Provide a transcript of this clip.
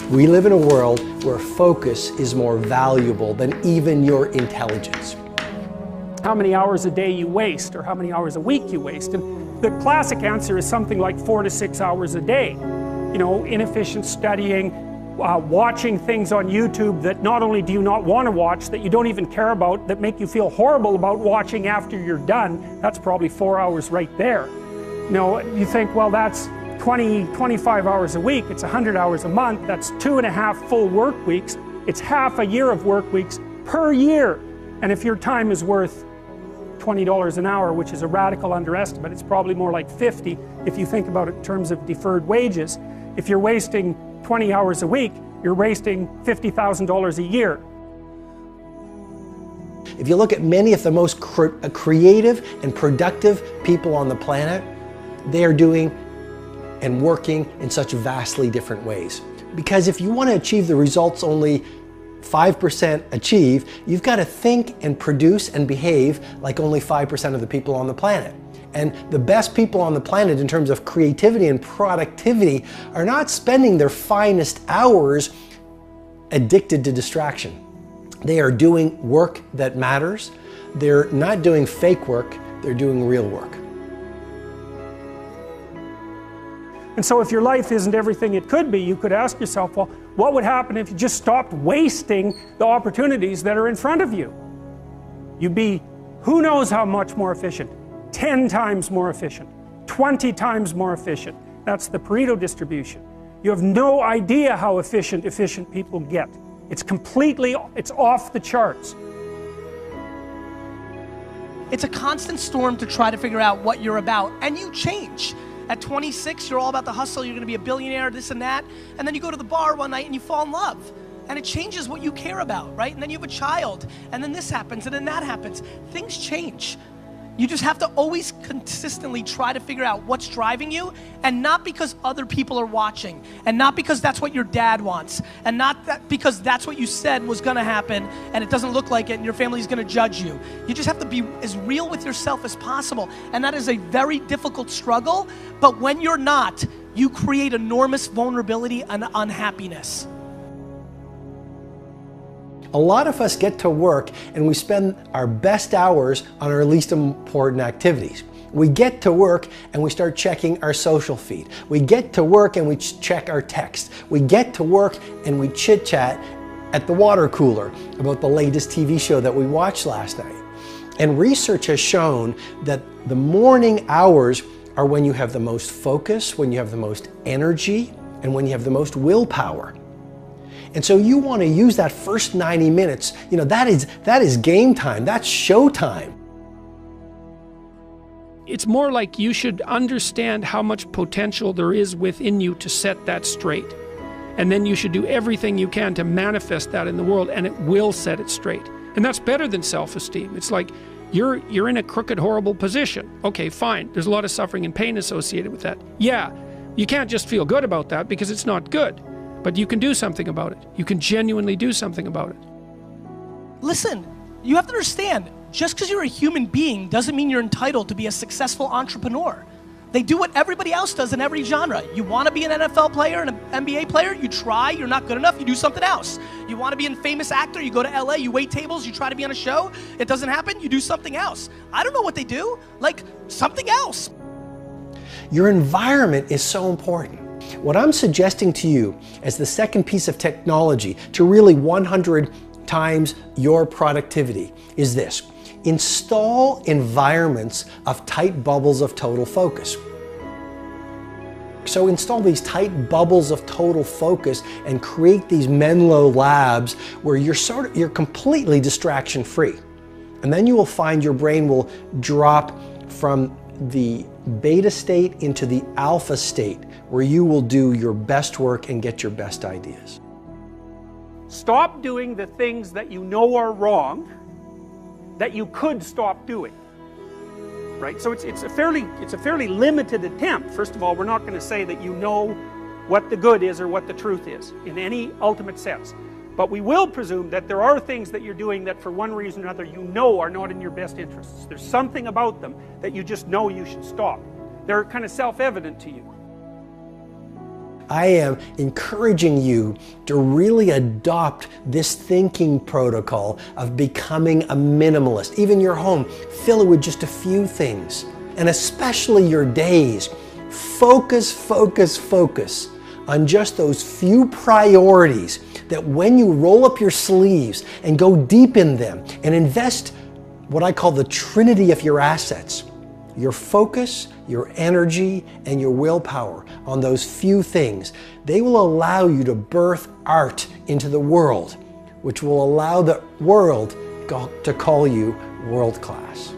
We live in a world where focus is more valuable than even your intelligence. How many hours a day you waste, or how many hours a week you waste. And the classic answer is something like 4 to 6 hours a day. You know, inefficient studying, watching things on YouTube that not only do you not want to watch, that you don't even care about, that make you feel horrible about watching after you're done. That's probably 4 hours right there. You know, you think, well, that's 25 hours a week, it's 100 hours a month, that's 2.5 full work weeks, it's half a year of work weeks per year. And if your time is worth $20 an hour, which is a radical underestimate, it's probably more like 50 if you think about it in terms of deferred wages. If you're wasting 20 hours a week, you're wasting $50,000 a year. If you look at many of the most creative and productive people on the planet, they are doing and working in such vastly different ways. Because if you want to achieve the results only 5% achieve, you've got to think and produce and behave like only 5% of the people on the planet. And the best people on the planet in terms of creativity and productivity are not spending their finest hours addicted to distraction. They are doing work that matters. They're not doing fake work, they're doing real work. And so if your life isn't everything it could be, you could ask yourself, well, what would happen if you just stopped wasting the opportunities that are in front of you? You'd be who knows how much more efficient. 10 times more efficient, 20 times more efficient. That's the Pareto distribution. You have no idea how efficient people get. It's off the charts. It's a constant storm to try to figure out what you're about, and you change. At 26, you're all about the hustle, you're gonna be a billionaire, this and that, and then you go to the bar one night and you fall in love. And it changes what you care about, right? And then you have a child, and then this happens, and then that happens. Things change. You just have to always consistently try to figure out what's driving you, and not because other people are watching, and not because that's what your dad wants, and not because that's what you said was gonna happen, and it doesn't look like it, and your family's gonna judge you. You just have to be as real with yourself as possible, and that is a very difficult struggle, but when you're not, you create enormous vulnerability and unhappiness. A lot of us get to work and we spend our best hours on our least important activities. We get to work and we start checking our social feed. We get to work and we check our text. We get to work and we chit-chat at the water cooler about the latest TV show that we watched last night. And research has shown that the morning hours are when you have the most focus, when you have the most energy, and when you have the most willpower. And so you want to use that first 90 minutes, you know, that is game time, that's show time. It's more like you should understand how much potential there is within you to set that straight. And then you should do everything you can to manifest that in the world, and it will set it straight. And that's better than self-esteem. It's like you're in a crooked, horrible position. Okay, fine, there's a lot of suffering and pain associated with that. Yeah, you can't just feel good about that because it's not good. But you can do something about it. You can genuinely do something about it. Listen, you have to understand, just because you're a human being doesn't mean you're entitled to be a successful entrepreneur. They do what everybody else does in every genre. You want to be an NFL player and an NBA player, you try, you're not good enough, you do something else. You want to be a famous actor, you go to LA, you wait tables, you try to be on a show, it doesn't happen, you do something else. I don't know what they do, like something else. Your environment is so important. What I'm suggesting to you as the second piece of technology to really 100 times your productivity is this. Install environments of tight bubbles of total focus. So install these tight bubbles of total focus and create these Menlo labs where you're completely distraction free. And then you will find your brain will drop from the beta state into the alpha state, where you will do your best work and get your best ideas. Stop doing the things that you know are wrong that you could stop doing. Right? So it's a fairly limited attempt. First of all, we're not going to say that you know what the good is or what the truth is in any ultimate sense. But we will presume that there are things that you're doing that for one reason or another you know are not in your best interests. There's something about them that you just know you should stop. They're kind of self-evident to you. I am encouraging you to really adopt this thinking protocol of becoming a minimalist. Even your home, fill it with just a few things. And especially your days, focus on just those few priorities that when you roll up your sleeves and go deep in them and invest what I call the trinity of your assets, your focus, your energy, and your willpower on those few things, they will allow you to birth art into the world, which will allow the world to call you world class.